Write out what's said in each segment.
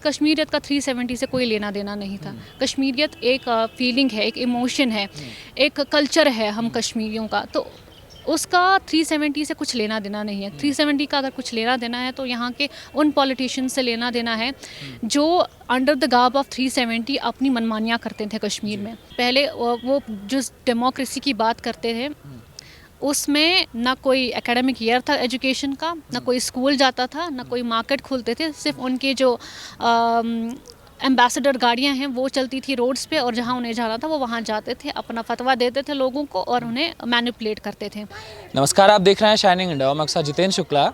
कश्मीरियत का 370 से कोई लेना देना नहीं था। कश्मीरियत एक फीलिंग है, एक इमोशन है, एक कल्चर है हम कश्मीरियों का, तो उसका 370 से कुछ लेना देना नहीं है। 370 का अगर कुछ लेना देना है तो यहाँ के उन पॉलिटिशियंस से लेना देना है जो अंडर द गार्ब ऑफ 370 अपनी मनमानियाँ करते थे कश्मीर में। पहले वो जो डेमोक्रेसी की बात करते थे उसमें ना कोई एकेडमिक ईयर था एजुकेशन का, ना कोई स्कूल जाता था, ना कोई मार्केट खुलते थे। सिर्फ उनके जो एम्बेसडर गाड़ियां हैं वो चलती थी रोड्स पे, और जहां उन्हें जाना था वो वहां जाते थे, अपना फतवा देते थे लोगों को और उन्हें मैनिपुलेट करते थे। नमस्कार, आप देख रहे हैं शाइनिंग इंडिया। मैं अक्सर जितेंद्र शुक्ला।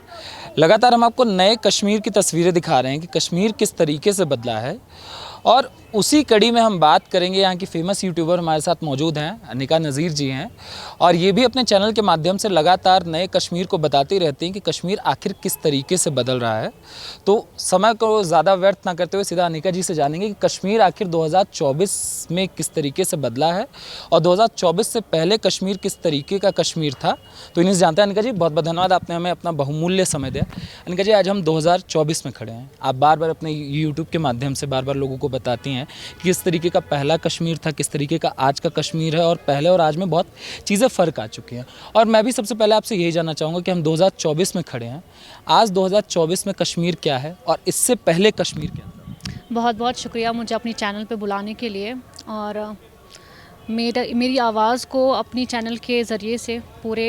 लगातार हम आपको नए कश्मीर की तस्वीरें दिखा रहे हैं कि कश्मीर किस तरीके से बदला है, और उसी कड़ी में हम बात करेंगे। यहाँ की फेमस यूट्यूबर हमारे साथ मौजूद हैं, अनिका नज़ीर जी हैं, और ये भी अपने चैनल के माध्यम से लगातार नए कश्मीर को बताती रहती हैं कि कश्मीर आखिर किस तरीके से बदल रहा है। तो समय को ज़्यादा व्यर्थ ना करते हुए सीधा अनिका जी से जानेंगे कि कश्मीर आखिर 2024 में किस तरीके से बदला है, और 2024 से पहले कश्मीर किस तरीके का कश्मीर था। तो इन्हीं से जानते हैं। अनिका जी, बहुत बहुत धन्यवाद, आपने हमें अपना बहुमूल्य समय दिया। अनिका जी, आज हम 2024 में खड़े हैं। आप बार बार अपने यूट्यूब के माध्यम से बार बार लोगों को बताती हैं कि किस तरीके का पहला कश्मीर था, किस तरीके का आज का कश्मीर है, और पहले और आज में बहुत चीज़ें फ़र्क आ चुकी हैं। और मैं भी सबसे पहले आपसे यही जानना चाहूँगा कि हम 2024 में खड़े हैं। आज 2024 में कश्मीर क्या है और इससे पहले कश्मीर क्या था? बहुत बहुत शुक्रिया मुझे अपनी चैनल पे बुलाने के लिए, और मेरी आवाज़ को अपनी चैनल के ज़रिए से पूरे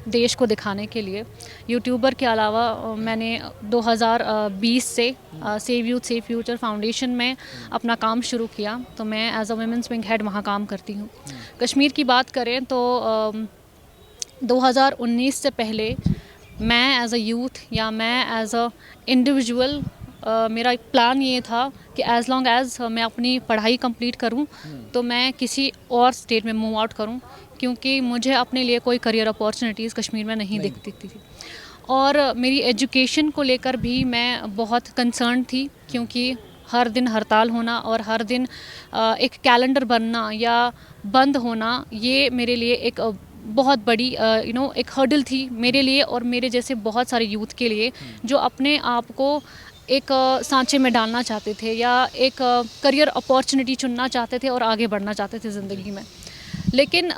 देश को दिखाने के लिए। यूट्यूबर के अलावा मैंने 2020 से save youth save future foundation में अपना काम शुरू किया, तो मैं as a women's wing head वहाँ काम करती हूँ। कश्मीर की बात करें तो 2019 से पहले मैं एज अ यूथ या मैं एज अ इंडिविजुअल, मेरा एक प्लान ये था कि एज़ लॉन्ग एज़ मैं अपनी पढ़ाई कंप्लीट करूं तो मैं किसी और स्टेट में मूव आउट करूं, क्योंकि मुझे अपने लिए कोई करियर अपॉर्चुनिटीज़ कश्मीर में नहीं दिखती थी। और मेरी एजुकेशन को लेकर भी मैं बहुत कंसर्न थी, क्योंकि हर दिन हड़ताल होना और हर दिन एक कैलेंडर बनना या बंद होना, ये मेरे लिए एक बहुत बड़ी एक हर्डल थी मेरे लिए और मेरे जैसे बहुत सारे यूथ के लिए जो अपने आप को एक सांचे में डालना चाहते थे या एक करियर अपॉर्चुनिटी चुनना चाहते थे और आगे बढ़ना चाहते थे ज़िंदगी में। लेकिन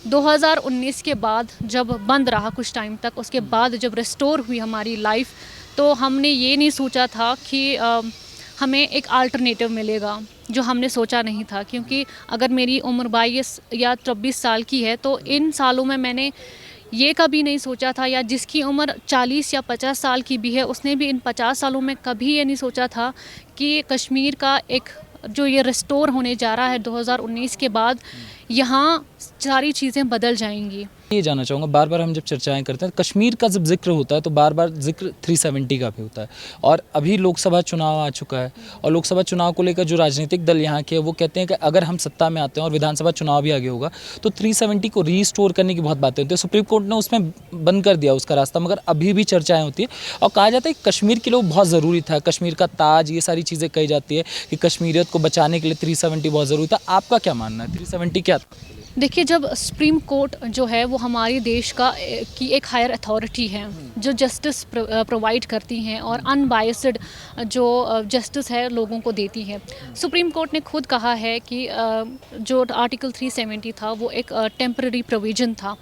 2019 के बाद जब बंद रहा कुछ टाइम तक, उसके बाद जब रिस्टोर हुई हमारी लाइफ, तो हमने ये नहीं सोचा था कि हमें एक अल्टरनेटिव मिलेगा, जो हमने सोचा नहीं था। क्योंकि अगर मेरी उम्र 22 या 24 साल की है तो इन सालों में मैंने ये कभी नहीं सोचा था, या जिसकी उम्र 40 या 50 साल की भी है उसने भी इन 50 सालों में कभी ये नहीं सोचा था कि कश्मीर का एक जो ये रिस्टोर होने जा रहा है 2019 के बाद, यहाँ सारी चीज़ें बदल जाएंगी। ये जानना चाहूँगा, बार बार हम जब चर्चाएं करते हैं कश्मीर का जब जिक्र होता है तो बार बार जिक्र 370 का भी होता है, और अभी लोकसभा चुनाव आ चुका है, और लोकसभा चुनाव को लेकर जो राजनीतिक दल यहाँ के वो कहते हैं कि अगर हम सत्ता में आते हैं और विधानसभा चुनाव भी आगे होगा तो 370 को रीस्टोर करने की बहुत बातें होती है। सुप्रीम कोर्ट ने उसमें बंद कर दिया उसका रास्ता, मगर अभी भी चर्चाएँ होती है और कहा जाता है कि कश्मीर के लिए बहुत ज़रूरी था, कश्मीर का ताज, ये सारी चीज़ें कही जाती है कि कश्मीरियत को बचाने के लिए 370 बहुत ज़रूरी था। आपका क्या मानना है, 370 क्या था? देखिए, जब सुप्रीम कोर्ट जो है वो हमारे देश का की एक हायर अथॉरिटी है जो जस्टिस प्रोवाइड करती हैं और अनबायस्ड जो जस्टिस है लोगों को देती है। सुप्रीम कोर्ट ने खुद कहा है कि जो आर्टिकल 370 था वो एक टेम्पररी प्रोविज़न था,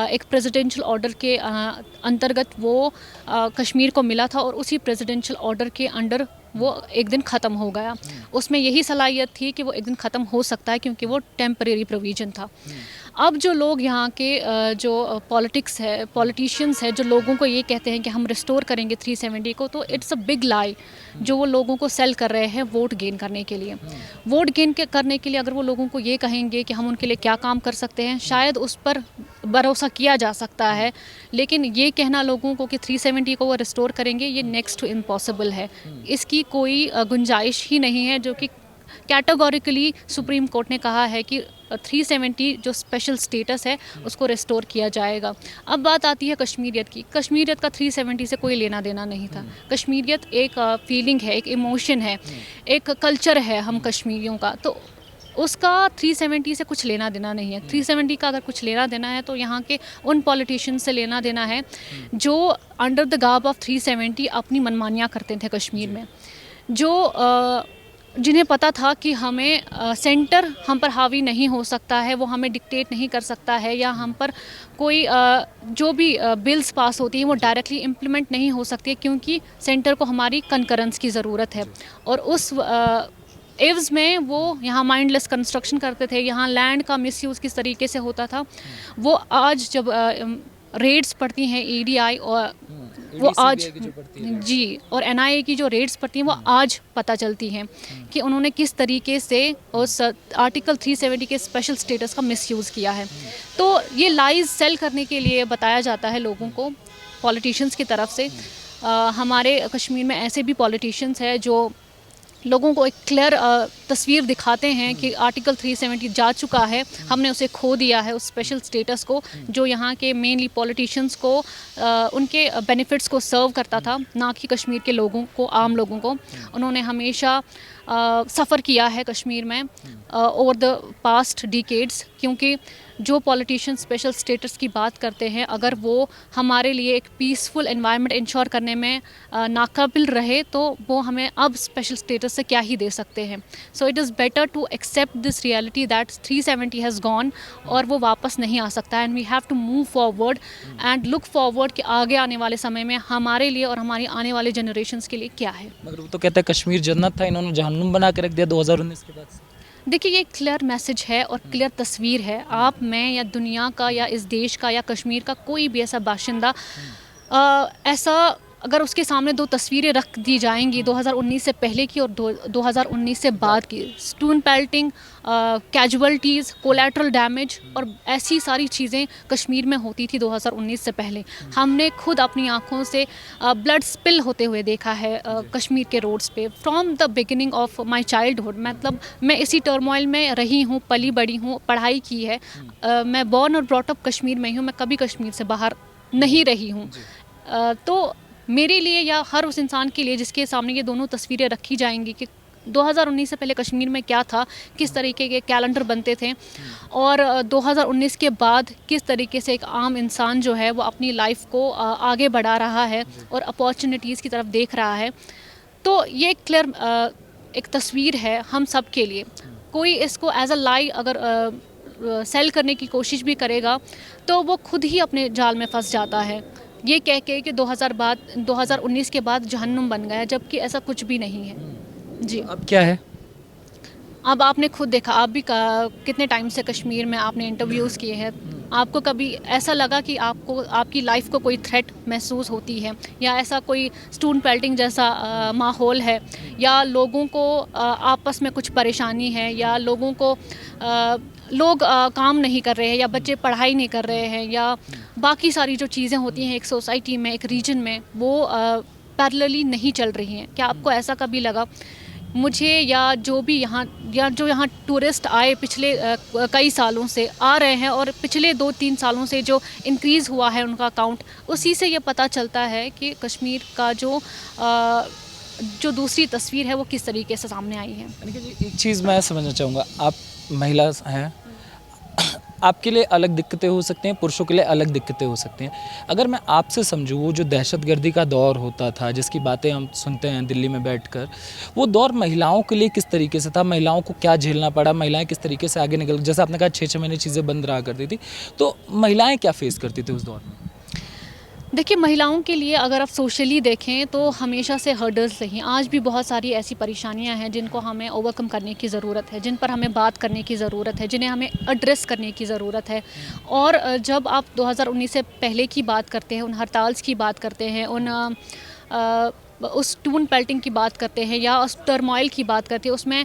एक प्रेसिडेंशियल ऑर्डर के अंतर्गत वो कश्मीर को मिला था, और उसी प्रेसिडेंशियल ऑर्डर के अंडर वो एक दिन ख़त्म हो गया। उसमें यही सलाहियत थी कि वो एक दिन ख़त्म हो सकता है, क्योंकि वो टेम्परेरी प्रोविज़न था। अब जो लोग यहाँ के जो पॉलिटिशियंस है जो लोगों को ये कहते हैं कि हम रिस्टोर करेंगे 370 को, तो इट्स अ बिग लाई जो वो लोगों को सेल कर रहे हैं वोट गेन करने के लिए। वोट गेन करने के लिए अगर वो लोगों को ये कहेंगे कि हम उनके लिए क्या काम कर सकते हैं, शायद उस पर भरोसा किया जा सकता है, लेकिन ये कहना लोगों को कि 370 को वो रिस्टोर करेंगे, ये नेक्स्ट टू इम्पॉसिबल है। इसकी कोई गुंजाइश ही नहीं है, जो कि कैटेगोरिकली सुप्रीम कोर्ट ने कहा है कि 370 जो स्पेशल स्टेटस है उसको रिस्टोर किया जाएगा। अब बात आती है कश्मीरियत की। कश्मीरियत का 370 से कोई लेना देना नहीं था। कश्मीरियत एक फीलिंग है, एक इमोशन है, एक कल्चर है हम कश्मीरियों का, तो उसका 370 से कुछ लेना देना नहीं है। 370 का अगर कुछ लेना देना है तो यहाँ के उन पॉलिटिशियंस से लेना देना है जो अंडर द गार्ब ऑफ 370 अपनी मनमानियाँ करते थे कश्मीर में। जो जिन्हें पता था कि हमें सेंटर हम पर हावी नहीं हो सकता है, वो हमें डिक्टेट नहीं कर सकता है, या हम पर कोई जो भी बिल्स पास होती हैं वो डायरेक्टली इम्प्लीमेंट नहीं हो सकती है, क्योंकि सेंटर को हमारी कंकरेंस की ज़रूरत है। और उस एव्स में वो यहाँ माइंडलेस कंस्ट्रक्शन करते थे, यहाँ लैंड का मिसयूज़ किस तरीके से होता था, वो आज जब रेड्स पड़ती हैं ईडीआई और वो आज जी, और एनआईए की जो रेड्स पड़ती हैं वो आज पता चलती हैं कि उन्होंने किस तरीके से उस आर्टिकल 370 के स्पेशल स्टेटस का मिसयूज़ किया है। तो ये लाइज सेल करने के लिए बताया जाता है लोगों को पॉलिटिशियंस की तरफ से। हमारे कश्मीर में ऐसे भी पॉलिटिशियंस हैं जो लोगों को एक क्लियर तस्वीर दिखाते हैं कि आर्टिकल 370 जा चुका है, हमने उसे खो दिया है, उस स्पेशल स्टेटस को जो यहाँ के मेनली पॉलिटिशियंस को उनके बेनिफिट्स को सर्व करता था, ना कि कश्मीर के लोगों को, आम लोगों को। उन्होंने हमेशा सफ़र किया है कश्मीर में ओवर द पास्ट डिकेड्स, क्योंकि जो पॉलिटिशियन स्पेशल स्टेटस की बात करते हैं, अगर वो हमारे लिए एक पीसफुल एनवायरनमेंट इंश्योर करने में नाकाबिल रहे, तो वो हमें अब स्पेशल स्टेटस से क्या ही दे सकते हैं। So it is better to accept this reality that 370 has gone, और वो वापस नहीं आ सकता, and we have to move forward and look forward कि आगे आने वाले समय में हमारे लिए और हमारी आने वाले जनरेशन्स के लिए क्या है। मगर वो तो कहते हैं कश्मीर जन्नत था, इन्होंने जहन्नुम बना के रख दिया 2019 के बाद से। देखिए, ये क्लियर मैसेज है और क्लियर तस्वीर है। आप, मैं या दुनिया का या इस देश का या कश्मीर का कोई भी ऐसा बाशिंदा ऐसा अगर उसके सामने दो तस्वीरें रख दी जाएंगी 2019 से पहले की और 2019 से बाद की, stone pelting, casualties, collateral damage और ऐसी सारी चीज़ें कश्मीर में होती थी 2019 से पहले। हमने खुद अपनी आंखों से ब्लड स्पिल होते हुए देखा है कश्मीर के रोड्स पे from the beginning of my childhood. मतलब मैं इसी टर्मोइल में रही हूँ, पली बड़ी हूँ, पढ़ाई की है। मैं बॉर्न और ब्रॉट अप कश्मीर में हूँ, मैं कभी कश्मीर से बाहर नहीं रही हूँ। तो मेरे लिए या हर उस इंसान के लिए जिसके सामने ये दोनों तस्वीरें रखी जाएंगी कि 2019 से पहले कश्मीर में क्या था, किस तरीके के कैलेंडर बनते थे, और 2019 के बाद किस तरीके से एक आम इंसान जो है वो अपनी लाइफ को आगे बढ़ा रहा है और अपॉर्चुनिटीज़ की तरफ देख रहा है, तो ये क्लियर एक तस्वीर है हम सब के लिए। कोई इसको एज अ लाई अगर सेल करने की कोशिश भी करेगा तो वो खुद ही अपने जाल में फंस जाता है, ये कह के कि 2019 के बाद जहन्नुम बन गया, जबकि ऐसा कुछ भी नहीं है। जी, अब क्या है? अब आपने खुद देखा, आप भी कितने टाइम से कश्मीर में आपने इंटरव्यूज़ किए हैं, आपको कभी ऐसा लगा कि आपको आपकी लाइफ को कोई थ्रेट महसूस होती है, या ऐसा कोई स्टोन पेल्टिंग जैसा माहौल है, या लोगों को आपस में कुछ परेशानी है, या लोगों को लोग काम नहीं कर रहे हैं, या बच्चे पढ़ाई नहीं कर रहे हैं, या बाकी सारी जो चीज़ें होती हैं एक सोसाइटी में, एक रीजन में, वो पैरेलली नहीं चल रही हैं। क्या आपको ऐसा कभी लगा? मुझे या जो भी यहाँ टूरिस्ट आए पिछले कई सालों से आ रहे हैं, और पिछले 2-3 सालों से जो इंक्रीज़ हुआ है उनका काउंट, उसी से ये पता चलता है कि कश्मीर का जो दूसरी तस्वीर है वो किस तरीके से सामने आई है। एक चीज़ मैं समझना चाहूँगा, आप महिला हैं, आपके लिए अलग दिक्कतें हो सकती हैं, पुरुषों के लिए अलग दिक्कतें हो सकती हैं। अगर मैं आपसे समझूँ, वो जो दहशतगर्दी का दौर होता था जिसकी बातें हम सुनते हैं दिल्ली में बैठकर, वो दौर महिलाओं के लिए किस तरीके से था? महिलाओं को क्या झेलना पड़ा? महिलाएं किस तरीके से आगे निकल, जैसे आपने कहा 6-6 महीने चीज़ें बंद रहा करती थी, तो महिलाएं क्या फेस करती थी उस दौर में? देखिए, महिलाओं के लिए अगर आप सोशली देखें तो हमेशा से हर्डल्स रही हैं। आज भी बहुत सारी ऐसी परेशानियां हैं जिनको हमें ओवरकम करने की ज़रूरत है, जिन पर हमें बात करने की ज़रूरत है, जिन्हें हमें एड्रेस करने की ज़रूरत है। और जब आप 2019 से पहले की बात करते हैं, उन हड़ताल्स की बात करते हैं, उस स्टोन पेल्टिंग की बात करते हैं, या उस टर्मोइल की बात करते हैं, उसमें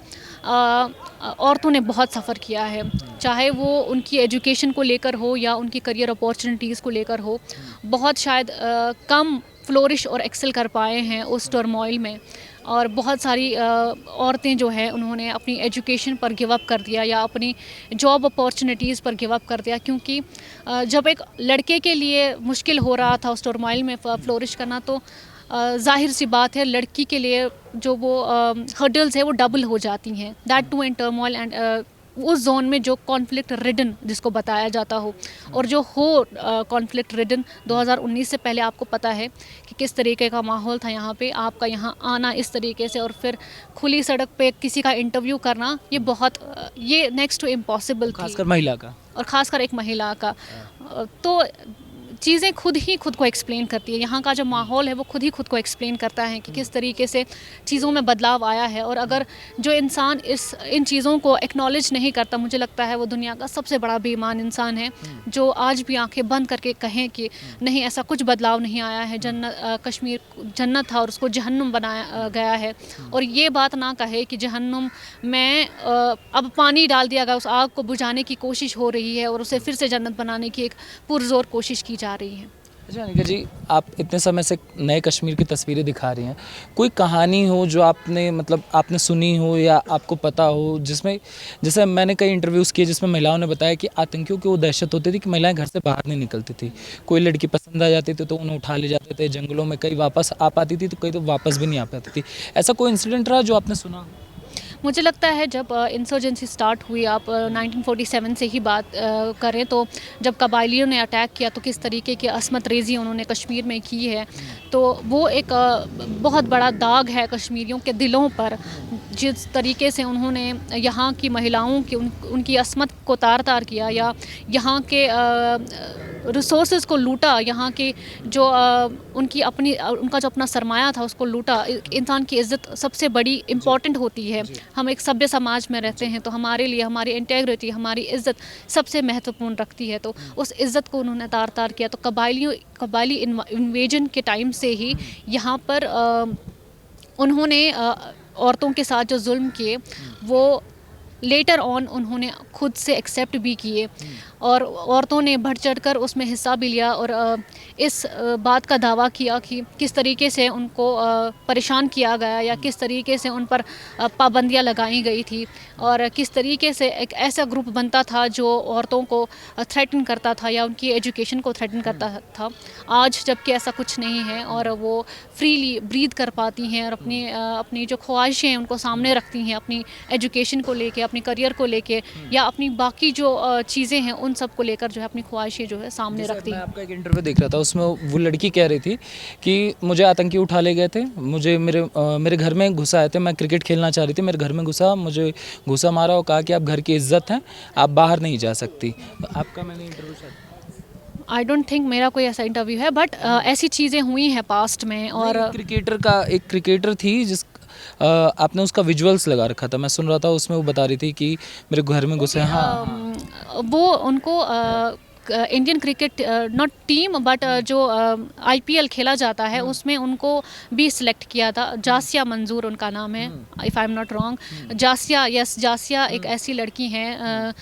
औरतों ने बहुत सफ़र किया है, चाहे वो उनकी एजुकेशन को लेकर हो या उनकी करियर अपॉर्चुनिटीज़ को लेकर हो। बहुत शायद कम फ्लोरिश और एक्सेल कर पाए हैं उस टर्मोइल में, और बहुत सारी औरतें जो हैं उन्होंने अपनी एजुकेशन पर गिव अप कर दिया या अपनी जॉब अपॉर्चुनिटीज़ पर गिव अप कर दिया, क्योंकि जब एक लड़के के लिए मुश्किल हो रहा था उस टर्मोइल में फ्लोरिश करना, तो जाहिर सी बात है लड़की के लिए जो वो हर्डल्स है वो डबल हो जाती हैं, that too in turmoil and उस जोन में जो कॉन्फ्लिक्ट रिडन जिसको बताया जाता हो, और जो हो कॉन्फ्लिक्ट रिडन 2019 से पहले आपको पता है कि किस तरीके का माहौल था यहाँ पे, आपका यहाँ आना इस तरीके से और फिर खुली सड़क पे किसी का इंटरव्यू करना, ये बहुत ये नेक्स्ट टू इम्पॉसिबल थी, खासकर महिला का। और ख़ासकर एक महिला का। तो चीज़ें खुद ही खुद को एक्सप्लेन करती है, यहाँ का जो माहौल है वो खुद ही खुद को एक्सप्लेन करता है कि किस तरीके से चीज़ों में बदलाव आया है। और अगर जो इंसान इन चीज़ों को एक्नॉलेज नहीं करता, मुझे लगता है वो दुनिया का सबसे बड़ा बेईमान इंसान है, जो आज भी आंखें बंद करके कहें कि नहीं ऐसा कुछ बदलाव नहीं आया है, कश्मीर जन्नत था और उसको जहन्नुम बनाया गया है। और ये बात ना कहे कि जहन्नुम में अब पानी डाल दिया गया, उस आग को बुझाने की कोशिश हो रही है और उसे फिर से जन्नत बनाने की एक पुरजोर कोशिश की जा रही है। अच्छा अनिका जी, आप इतने समय से नए कश्मीर की तस्वीरें दिखा रही हैं, कोई कहानी हो जो आपने मतलब आपने सुनी हो या आपको पता हो, जिसमें जैसे मैंने कई इंटरव्यूज़ किए जिसमें महिलाओं ने बताया कि आतंकियों की वो दहशत होती थी कि महिलाएं घर से बाहर नहीं निकलती थी, कोई लड़की पसंद आ जाती थी तो उन्हें उठा ले जाते थे जंगलों में, कई वापस आ पाती थी तो कई तो वापस भी नहीं आ पाती थी। ऐसा कोई इंसिडेंट रहा जो आपने सुना हो? मुझे लगता है जब इंसर्जेंसी स्टार्ट हुई, आप 1947 से ही बात करें तो जब कबायलियों ने अटैक किया तो किस तरीके की असमत रेज़ी उन्होंने कश्मीर में की है, तो वो एक बहुत बड़ा दाग है कश्मीरियों के दिलों पर। जिस तरीके से उन्होंने यहाँ की महिलाओं की उनकी असमत को तार तार किया, या यहाँ के रिसोर्सेज को लूटा, यहाँ के जो उनका जो अपना सरमाया था उसको लूटा। इंसान की इज़्ज़त सबसे बड़ी इम्पॉर्टेंट होती है। हम एक सभ्य समाज में रहते हैं तो हमारे लिए हमारी इंटेग्रिटी, हमारी इज़्ज़त सबसे महत्वपूर्ण रखती है, तो उस इज़्ज़त को उन्होंने तार तार किया। तो कबायली इन्वेजन के टाइम से ही यहाँ पर उन्होंने औरतों के साथ जो जुल्म किए वो लेटर ऑन उन्होंने खुद से एक्सेप्ट भी किए, और औरतों ने बढ़ चढ़कर उसमें हिस्सा भी लिया और इस बात का दावा किया कि किस तरीके से उनको परेशान किया गया या किस तरीके से उन पर पाबंदियां लगाई गई थी, और किस तरीके से एक ऐसा ग्रुप बनता था जो औरतों को थ्रेटन करता था या उनकी एजुकेशन को थ्रेटन करता था। आज जबकि ऐसा कुछ नहीं है और वो फ्रीली ब्रीथ कर पाती हैं और अपनी जो ख्वाहिशें हैं उनको सामने रखती हैं, अपनी एजुकेशन को लेके, अपनी करियर को लेके, या अपनी बाकी जो चीज़ें हैं उन सब को लेकर जो है अपनी ख्वाहिशें जो है सामने रखती मैं हैं। आपका एक इंटरव्यू देख रहा था, उसमें वो लड़की कह रही थी कि मुझे आतंकी उठा ले गए थे, मुझे मेरे घर में घुसा आए थे, मैं क्रिकेट खेलना चाह रही थी, मेरे घर में मुझे घुसा मारा और कहा कि आप घर की इज्जत हैं, आप बाहर नहीं जा सकती। तो आपका मैंने इंटरव्यू आई डोंट थिंक मेरा कोई ऐसा इंटरव्यू है, बट ऐसी चीज़ें हुई हैं पास्ट में। और एक क्रिकेटर थी जिस आपने उसका विजुअल्स लगा रखा था, मैं सुन रहा था, उसमें वो बता रही थी कि मेरे घर में घुसे। हाँ, वो उनको Indian cricket not team but जो आईपीएल खेला जाता है उसमें उनको भी सिलेक्ट किया था। जासिया मंजूर उनका नाम है, if I am not wrong. Jasia एक ऐसी लड़की हैं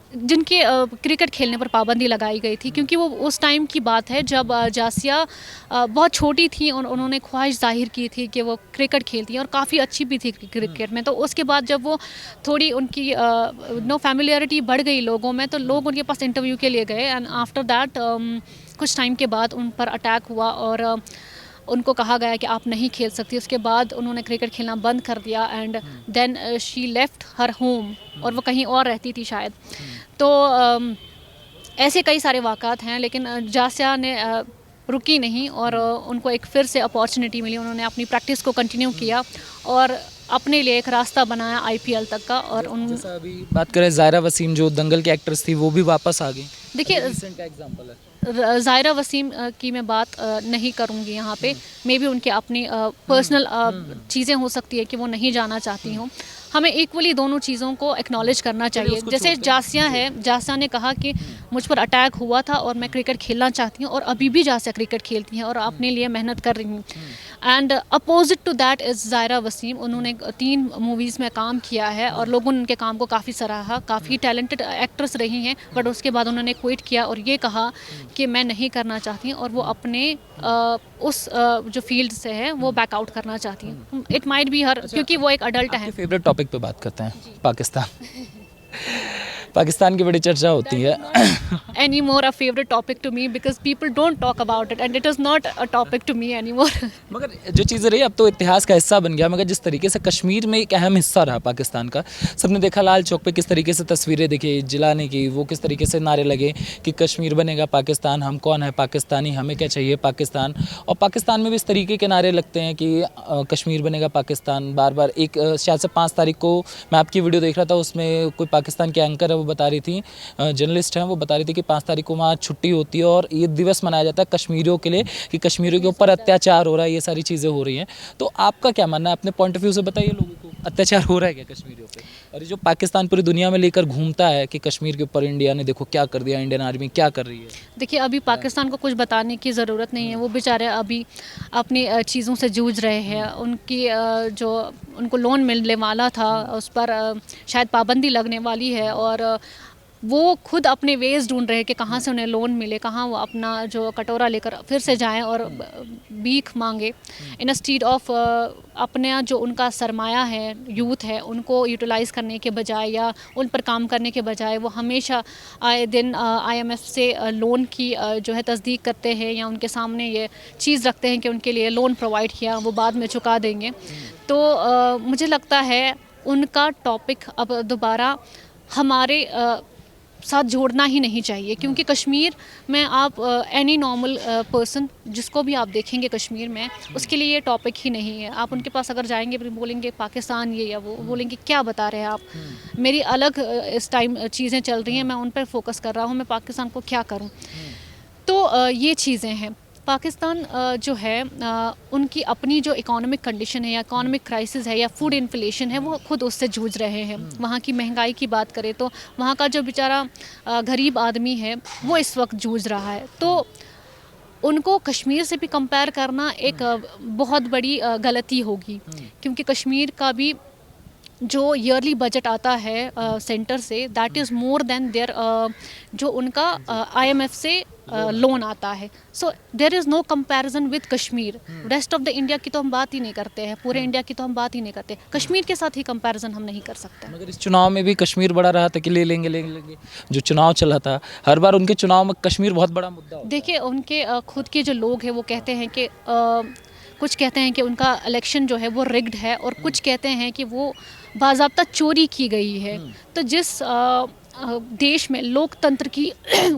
जिनके क्रिकेट खेलने पर पाबंदी लगाई गई थी, क्योंकि वो उस टाइम की बात है जब जासिया बहुत छोटी थी और उन्होंने ख्वाहिश जाहिर की थी कि वो क्रिकेट खेलती हैं और काफ़ी अच्छी भी थी क्रिकेट में। तो उसके बाद जब वो थोड़ी उनकी फैमिलियरिटी बढ़ गई लोगों में, तो लोग उनके पास इंटरव्यू के लिए गए, एंड आफ्टर दैट कुछ टाइम के बाद उन पर अटैक हुआ और उनको कहा गया कि आप नहीं खेल सकती। उसके बाद उन्होंने क्रिकेट खेलना बंद कर दिया, and then she left her home, और वो कहीं और रहती थी शायद। तो ऐसे कई सारे वाक़ात हैं, लेकिन जासिया ने रुकी नहीं और उनको एक फिर से अपॉर्चुनिटी मिली। उन्होंने अपनी प्रैक्टिस को कंटिन्यू किया और अपने लिए एक रास्ता बनाया आईपीएल तक का। और जैसा अभी बात करें ज़ायरा वसीम जो दंगल की एक्ट्रेस थी, वो भी वापस आ गई। देखिए, रिसेंट का एग्जांपल है। ज़ायरा वसीम की मैं बात नहीं करूँगी यहाँ पे। मे बी उनके अपनी पर्सनल चीज़ें हो सकती है कि वो नहीं जाना चाहती हों। हमें इक्वली दोनों चीज़ों को एक्नॉलेज करना चाहिए। जैसे जासिया ने कहा कि मुझ पर अटैक हुआ था और मैं क्रिकेट खेलना चाहती हूँ, और अभी भी जासिया क्रिकेट खेलती हैं और अपने लिए मेहनत कर रही हूँ। And opposite to that is Zaira Wasim. उन्होंने 3 मूवीज़ में काम किया है और लोगों ने उनके काम को काफ़ी सराहा, काफ़ी टैलेंटेड एक्ट्रेस रही हैं, बट उसके बाद उन्होंने क्विट किया और ये कहा कि मैं नहीं करना चाहती और वो अपने उस जो फील्ड से है वो बैकआउट करना चाहती हैं। इट माइट बी हर, क्योंकि वो एक अडल्ट है। फेवरेट टॉपिक पे बात करते हैं, पाकिस्तान। पाकिस्तान की बड़ी चर्चा होती है। anymore a favorite topic to me because people don't talk about it and it is not a topic to me anymore. मगर जो चीज़ें रही अब तो इतिहास का हिस्सा बन गया। मगर जिस तरीके से कश्मीर में एक अहम हिस्सा रहा पाकिस्तान का, सबने देखा लाल चौक पे किस तरीके से तस्वीरें दिखी जलाने की, वो किस तरीके से नारे लगे कि कश्मीर बनेगा पाकिस्तान, हम कौन है पाकिस्तानी, हमें क्या चाहिए पाकिस्तान। और पाकिस्तान में भी इस तरीके के नारे लगते हैं कि कश्मीर बनेगा पाकिस्तान बार बार। एक शायद से 5 तारीख को मैं आपकी वीडियो देख रहा था, उसमें कोई पाकिस्तान के एंकर है वो बता रही थी, जर्नलिस्ट हैं वो बता रही थी कि 5 तारीख को वहाँ छुट्टी होती है और ये दिवस मनाया जाता है कश्मीरियों के लिए कि कश्मीरियों के ऊपर अत्याचार हो रहा है, ये सारी चीज़ें हो रही हैं। तो आपका क्या मानना है, अपने पॉइंट ऑफ व्यू से बताइए, लोगों को अत्याचार हो रहा है क्या कश्मीरियों पे? और ये जो पाकिस्तान पूरी दुनिया में लेकर घूमता है कि कश्मीर के ऊपर इंडिया ने देखो क्या कर दिया, इंडियन आर्मी क्या कर रही है। देखिए अभी पाकिस्तान को कुछ बताने की ज़रूरत नहीं है, वो बेचारे अभी अपनी चीज़ों से जूझ रहे हैं। उनकी जो उनको लोन मिलने वाला था उस पर शायद पाबंदी लगने वाली है और वो खुद अपने वेज ढूंढ रहे हैं कि कहाँ से उन्हें लोन मिले, कहाँ वो अपना जो कटोरा लेकर फिर से जाएं और भीख मांगे इन स्टीड ऑफ अपने जो उनका सरमाया है, यूथ है, उनको यूटिलाइज़ करने के बजाय या उन पर काम करने के बजाय वो हमेशा आए दिन IMF से लोन की जो है तस्दीक करते हैं या उनके सामने ये चीज़ रखते हैं कि उनके लिए लोन प्रोवाइड किया वो बाद में चुका देंगे। तो मुझे लगता है उनका टॉपिक अब दोबारा हमारे साथ जोड़ना ही नहीं चाहिए, क्योंकि कश्मीर में आप एनी नॉर्मल पर्सन जिसको भी आप देखेंगे कश्मीर में, उसके लिए ये टॉपिक ही नहीं है। आप उनके पास अगर जाएंगे बोलेंगे पाकिस्तान ये या वो, बोलेंगे क्या बता रहे हैं आप, मेरी अलग इस टाइम चीज़ें चल रही हैं, मैं उन पर फोकस कर रहा हूँ, मैं पाकिस्तान को क्या करूँ। तो ये चीज़ें हैं। पाकिस्तान जो है उनकी अपनी जो इकोनॉमिक कंडीशन है या इकोनॉमिक क्राइसिस है या फूड इन्फ्लेशन है, वो खुद उससे जूझ रहे हैं। वहाँ की महंगाई की बात करें तो वहाँ का जो बेचारा गरीब आदमी है वो इस वक्त जूझ रहा है। तो उनको कश्मीर से भी कंपेयर करना एक बहुत बड़ी गलती होगी, क्योंकि कश्मीर का भी जो ईयरली बजट आता है सेंटर से, that is more than there जो उनका IMF से लोन आता है। So there is no comparison with Kashmir. Rest of the India की तो हम बात ही नहीं करते हैं, पूरे इंडिया की तो हम बात ही नहीं करते, कश्मीर के साथ ही कंपैरिजन हम नहीं कर सकते। मगर इस चुनाव में भी कश्मीर बड़ा रहा था कि ले लेंगे। जो चुनाव चला था हर बार उनके चुनाव में कश्मीर बहुत बड़ा मुद्दा होता है। देखिए उनके खुद के जो लोग हैं वो कहते हैं कि कुछ कहते हैं कि उनका इलेक्शन जो है वो रिग्ड है और कुछ कहते हैं कि वो बाज़ाब्ता चोरी की गई है। तो जिस देश में लोकतंत्र की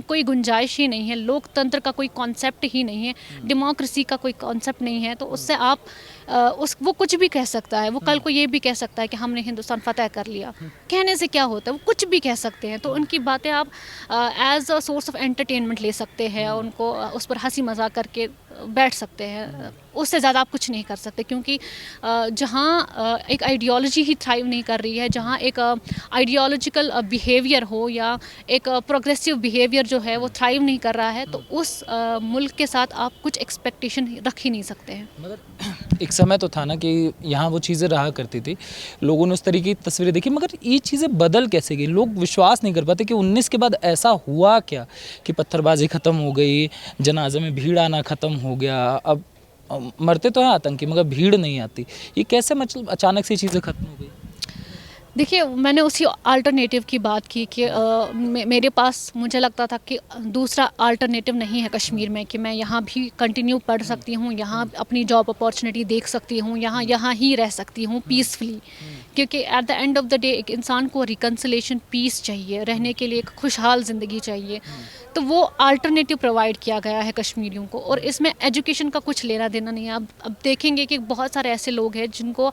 कोई गुंजाइश ही नहीं है, लोकतंत्र का कोई कॉन्सेप्ट ही नहीं है, डेमोक्रेसी का कोई कॉन्सेप्ट नहीं है, तो उससे आप वो कुछ भी कह सकता है। वो कल को ये भी कह सकता है कि हमने हिंदुस्तान फतेह कर लिया। कहने से क्या होता है, वो कुछ भी कह सकते हैं। तो उनकी बातें आप as a source of entertainment ले सकते हैं, उनको उस पर हंसी मजाक करके बैठ सकते हैं, उससे ज़्यादा आप कुछ नहीं कर सकते। क्योंकि जहाँ एक आइडियोलॉजी ही थ्राइव नहीं कर रही है, जहाँ एक आइडियोलॉजिकल बिहेवियर हो या एक प्रोग्रेसिव बिहेवियर जो है वो थ्राइव नहीं कर रहा है, तो उस मुल्क के साथ आप कुछ एक्सपेक्टेशन रख ही नहीं सकते हैं। मगर एक समय तो था ना कि यहाँ वो चीज़ें रहा करती थी, लोगों ने उस तरीके की तस्वीरें देखी, मगर ये चीज़ें बदल कैसे गई? लोग विश्वास नहीं कर पाते कि 19 के बाद ऐसा हुआ क्या कि पत्थरबाजी ख़त्म हो गई, जनाजे में भीड़ आना ख़त्म हो गया। अब मरते तो हैं आतंकी मगर भीड़ नहीं आती। ये कैसे मतलब अचानक से चीज़ें ख़त्म हो गई? देखिए मैंने उसी अल्टरनेटिव की बात की कि मेरे पास मुझे लगता था कि दूसरा अल्टरनेटिव नहीं है कश्मीर में, कि मैं यहाँ भी कंटिन्यू पढ़ सकती हूँ, यहाँ अपनी जॉब अपॉर्चुनिटी देख सकती हूँ, यहाँ ही रह सकती हूँ पीसफुली। क्योंकि at the end of the day एक इंसान को रिकन्सिलेशन, पीस चाहिए, रहने के लिए एक खुशहाल ज़िंदगी चाहिए। तो वो अल्टरनेटिव प्रोवाइड किया गया है कश्मीरियों को, और इसमें एजुकेशन का कुछ लेना देना नहीं है। अब देखेंगे कि बहुत सारे ऐसे लोग हैं जिनको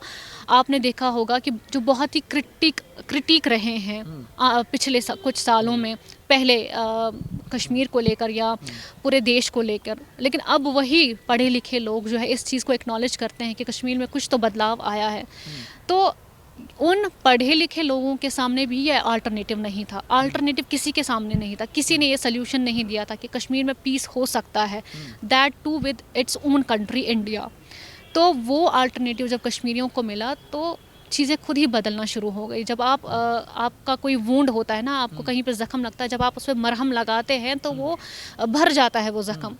आपने देखा होगा कि जो बहुत ही क्रिटिक रहे हैं पिछले कुछ सालों में, पहले कश्मीर को लेकर या पूरे देश को लेकर, लेकिन अब वही पढ़े लिखे लोग जो है इस चीज़ को एक्नॉलेज करते हैं कि कश्मीर में कुछ तो बदलाव आया है। तो उन पढ़े लिखे लोगों के सामने भी ये अल्टरनेटिव नहीं था, अल्टरनेटिव किसी के सामने नहीं था, किसी ने ये सोल्यूशन नहीं दिया था कि कश्मीर में पीस हो सकता है, that too with its own country India. तो वो अल्टरनेटिव जब कश्मीरियों को मिला तो चीज़ें खुद ही बदलना शुरू हो गई। जब आपका कोई वुंड होता है ना, आपको कहीं पर ज़ख्म लगता है, जब आप उस पर मरहम लगाते हैं तो वो भर जाता है वो ज़ख्म।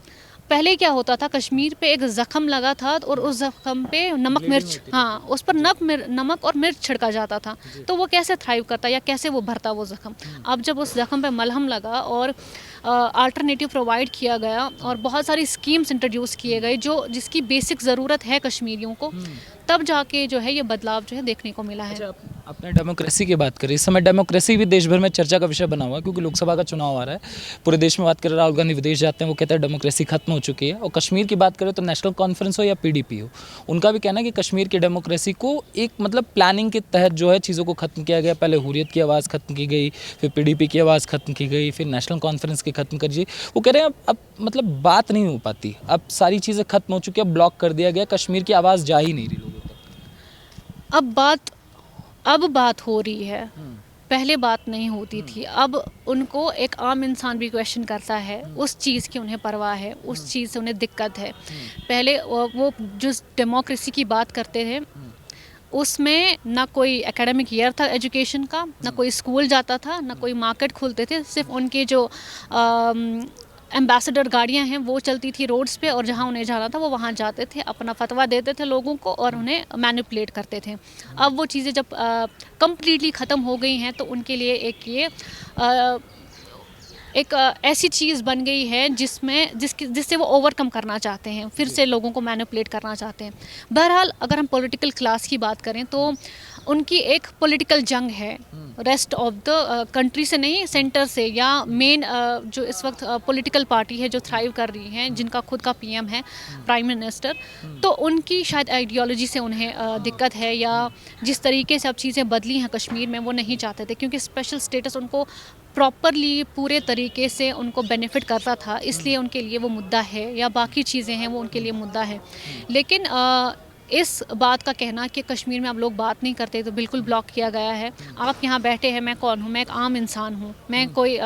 पहले क्या होता था, कश्मीर पे एक ज़ख़म लगा था और उस ज़ख़म पे नमक मिर्च, हाँ, उस पर नमक और मिर्च छिड़का जाता था, तो वो कैसे थ्राइव करता या कैसे वो भरता वो ज़ख़म। अब जब उस ज़ख़म पे मलहम लगा और अल्टरनेटिव प्रोवाइड किया गया और बहुत सारी स्कीम्स इंट्रोड्यूस किए गए जो जिसकी बेसिक ज़रूरत है कश्मीरियों को, तब जाके जो है ये बदलाव जो है देखने को मिला है। अच्छा, आपने डेमोक्रेसी की बात करी। इस समय डेमोक्रेसी भी देश भर में चर्चा का विषय बना हुआ है, क्योंकि लोकसभा का चुनाव आ रहा है। पूरे देश में बात करें, राहुल गांधी विदेश जाते हैं, वो कहते हैं डेमोक्रेसी खत्म हो चुकी है। और कश्मीर की बात करें तो नेशनल कॉन्फ्रेंस हो या पीडीपी हो, उनका भी कहना है कि कश्मीर की डेमोक्रेसी को एक मतलब प्लानिंग के तहत जो है चीज़ों को खत्म किया गया। पहले हुर्रियत की आवाज़ खत्म की गई, फिर पीडीपी की आवाज़ खत्म की गई, फिर नेशनल कॉन्फ्रेंस की खत्म कर दी। वो कह रहे हैं अब मतलब बात नहीं हो पाती, अब सारी चीज़ें खत्म हो चुकी है, ब्लॉक कर दिया गया, कश्मीर की आवाज़ जा ही नहीं रही लोगों तक। अब बात हो रही है, पहले बात नहीं होती थी। अब उनको एक आम इंसान भी क्वेश्चन करता है, उस चीज़ की उन्हें परवाह है, उस चीज़ से उन्हें दिक्कत है। पहले वो जो डेमोक्रेसी की बात करते थे, उसमें ना कोई एकेडमिक ईयर था एजुकेशन का, ना कोई स्कूल जाता था, ना कोई मार्केट खुलते थे। सिर्फ उनके जो एम्बेसडर गाड़ियां हैं वो चलती थी रोड्स पे, और जहां उन्हें जाना था वो वहां जाते थे, अपना फतवा देते थे लोगों को और उन्हें मैनिपुलेट करते थे। अब वो चीज़ें जब कम्प्लीटली ख़त्म हो गई हैं तो उनके लिए एक ऐसी चीज़ बन गई है जिससे वो ओवरकम करना चाहते हैं, फिर से लोगों को मैनिपुलेट करना चाहते हैं। बहरहाल अगर हम पॉलिटिकल क्लास की बात करें तो उनकी एक पॉलिटिकल जंग है, रेस्ट ऑफ द कंट्री से नहीं, सेंटर से, या मेन जो इस वक्त पॉलिटिकल पार्टी है जो थ्राइव कर रही हैं, जिनका खुद का पीएम है, प्राइम मिनिस्टर, तो उनकी शायद आइडियोलॉजी से उन्हें दिक्कत है, या जिस तरीके से अब चीज़ें बदली हैं कश्मीर में वो नहीं चाहते थे, क्योंकि स्पेशल स्टेटस उनको प्रॉपरली पूरे तरीके से उनको बेनिफिट करता था, इसलिए उनके लिए वो मुद्दा है, या बाकी चीज़ें हैं वो उनके लिए मुद्दा है। लेकिन इस बात का कहना कि कश्मीर में अब लोग बात नहीं करते तो बिल्कुल ब्लॉक किया गया है। आप यहाँ बैठे हैं, मैं कौन हूँ? मैं एक आम इंसान हूँ,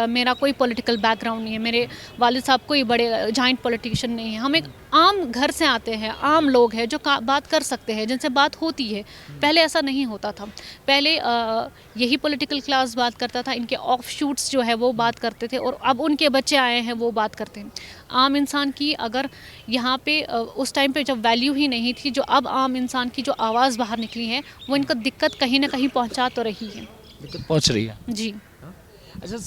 मेरा कोई पॉलिटिकल बैकग्राउंड नहीं है, मेरे वालिद साहब कोई बड़े जॉइंट पॉलिटिशियन नहीं है, हम एक आम घर से आते हैं, आम लोग हैं जो बात कर सकते हैं, जिनसे बात होती है। पहले ऐसा नहीं होता था, पहले यही पॉलिटिकल क्लास बात करता था, इनके ऑफ शूट्स जो है वो बात करते थे, और अब उनके बच्चे आए हैं वो बात करते हैं। आम इंसान की अगर यहाँ पे उस टाइम पे जब वैल्यू ही नहीं थी, जो अब आम इंसान की जो आवाज़ बाहर निकली है, वो इनको दिक्कत कहीं ना कहीं पहुँचा तो रही है, दिक्कत पहुँच रही है जी। अच्छा,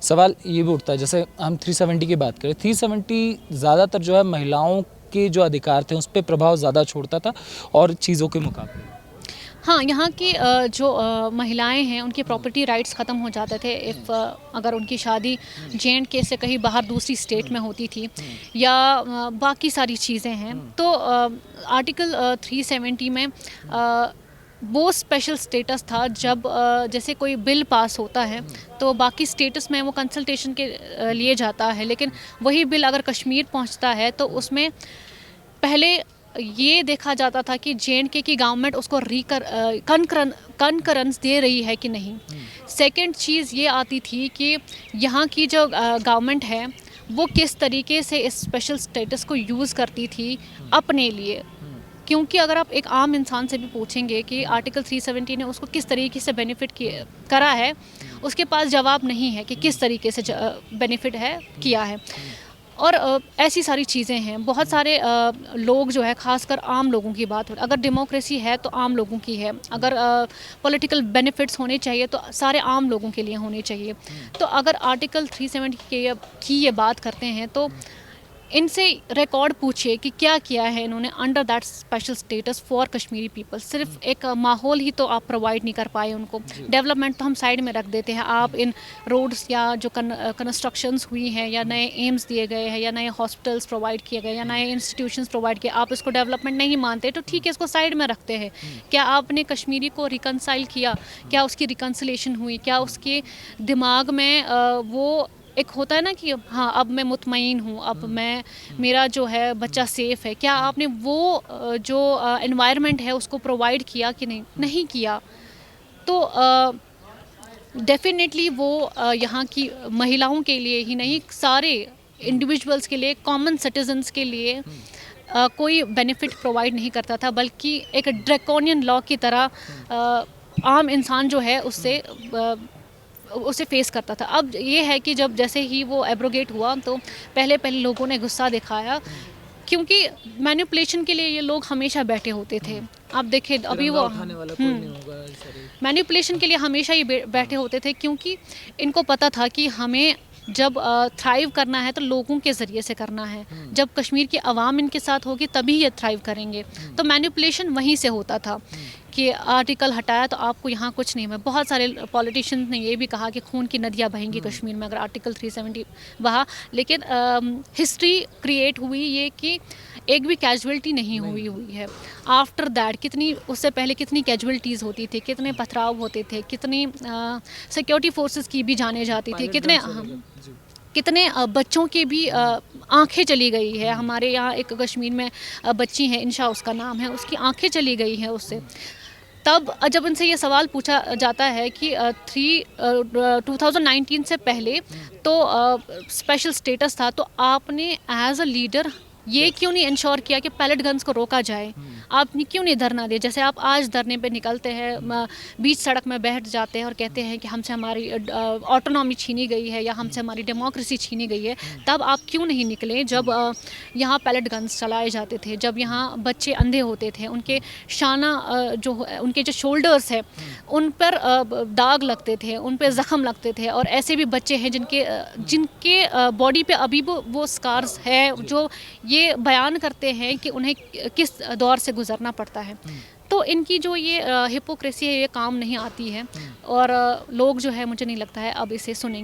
सवाल ये भी उठता है, जैसे हम 370 की बात करें, 370 ज़्यादातर जो है महिलाओं के जो अधिकार थे उस पर प्रभाव ज़्यादा छोड़ता था और चीज़ों के मुकाबले। हाँ, यहाँ की जो महिलाएं हैं उनकी प्रॉपर्टी राइट्स ख़त्म हो जाते थे अगर उनकी शादी JNK से कहीं बाहर दूसरी स्टेट में होती थी, या बाकी सारी चीज़ें हैं, तो आर्टिकल 370 में वो स्पेशल स्टेटस था जब जैसे कोई बिल पास होता है तो बाकी स्टेटस में वो कंसल्टेशन के लिए जाता है, लेकिन वही बिल अगर कश्मीर पहुंचता है तो उसमें पहले ये देखा जाता था कि JNK की गवर्नमेंट उसको कंकरेंस दे रही है कि नहीं। सेकंड चीज़ ये आती थी कि यहाँ की जो गवर्नमेंट है वो किस तरीके से इस स्पेशल स्टेटस को यूज़ करती थी अपने लिए, क्योंकि अगर आप एक आम इंसान से भी पूछेंगे कि आर्टिकल 370 ने उसको किस तरीके से बेनिफिट करा है, उसके पास जवाब नहीं है कि किस तरीके से बेनिफिट है किया है। और ऐसी सारी चीज़ें हैं, बहुत सारे लोग जो है, खासकर आम लोगों की बात हो, अगर डेमोक्रेसी है तो आम लोगों की है, अगर पॉलिटिकल बेनिफिट्स होने चाहिए तो सारे आम लोगों के लिए होने चाहिए। तो अगर आर्टिकल 370 की ये बात करते हैं तो इनसे रिकॉर्ड पूछिए कि क्या किया है इन्होंने under that special status for Kashmiri people. सिर्फ एक माहौल ही तो आप प्रोवाइड नहीं कर पाए उनको, डेवलपमेंट तो हम साइड में रख देते हैं। आप इन रोड्स या जो कंस्ट्रक्शंस हुई हैं, या नए एम्स दिए गए हैं, या नए हॉस्पिटल्स प्रोवाइड किए गए, या नए इंस्टीट्यूशंस प्रोवाइड किए, आप इसको डेवलपमेंट नहीं मानते तो ठीक है, इसको साइड में रखते हैं। क्या आपने कश्मीरी को रिकनसाइल किया? क्या उसकी रिकनसिलेशन हुई? क्या उसके दिमाग में वो एक होता है ना कि हाँ अब मैं मुतमईन हूँ, अब मेरा जो है बच्चा सेफ़ है? क्या आपने वो जो एनवायरनमेंट है उसको प्रोवाइड किया कि नहीं किया? तो डेफिनेटली वो यहाँ की महिलाओं के लिए ही नहीं, सारे इंडिविजुअल्स के लिए, कॉमन सिटीजन्स के लिए कोई बेनिफिट प्रोवाइड नहीं करता था, बल्कि एक ड्रैकोनियन लॉ की तरह आम इंसान जो है उससे उसे फेस करता था। अब ये है कि जब जैसे ही वो एब्रोगेट हुआ तो पहले लोगों ने गुस्सा दिखाया, क्योंकि मैनिपुलेशन के लिए ये लोग हमेशा बैठे होते थे। आप देखें अभी वो मैनिपुलेशन के लिए हमेशा ही बैठे होते थे, क्योंकि इनको पता था कि हमें जब थ्राइव करना है तो लोगों के ज़रिए से करना है। जब कश्मीर की आवाम इनके साथ होगी तभी ये थ्राइव करेंगे। तो मैनिपुलेशन वहीं से होता था कि आर्टिकल हटाया तो आपको यहाँ कुछ नहीं है। बहुत सारे पॉलिटिशियंस ने ये भी कहा कि खून की नदियाँ बहेंगी कश्मीर में अगर आर्टिकल 370 बहा, लेकिन हिस्ट्री क्रिएट हुई ये कि एक भी कैजुअलिटी नहीं हुई है। आफ्टर दैट उससे पहले कितनी कैजुअलिटीज़ होती थी, कितने पथराव होते थे, कितनी सिक्योरिटी फोर्सेस की भी जाने जाती थी, कितने बच्चों की भी आंखें चली गई है। हमारे यहाँ एक कश्मीर में बच्ची है, इंशा उसका नाम है, उसकी आंखें चली गई हैं उससे। तब जब उनसे ये सवाल पूछा जाता है कि 2019 से पहले तो स्पेशल स्टेटस था, तो आपने एज अ लीडर ये क्यों नहीं इंश्योर किया कि पैलेट गन्स को रोका जाए? आपने क्यों नहीं धरना दिया? जैसे आप आज धरने पे निकलते हैं, बीच सड़क में बैठ जाते हैं और कहते हैं कि हमसे हमारी ऑटोनॉमी छीनी गई है या हमसे हमारी डेमोक्रेसी छीनी गई है, तब आप क्यों नहीं निकले जब यहाँ पैलेट गन्स चलाए जाते थे, जब यहाँ बच्चे अंधे होते थे, उनके शाना उनके जो शोल्डर्स है उन पर दाग लगते थे, उन पर ज़ख़म लगते थे, और ऐसे भी बच्चे हैं जिनके बॉडी पे अभी वो स्कार्स है जो ये बयान करते हैं कि उन्हें किस दौर से गुजरना पड़ता है। तो इनकी जो ये हिपोक्रेसी है ये काम नहीं आती है, और लोग जो है मुझे नहीं लगता है अब इसे सुनेंगे।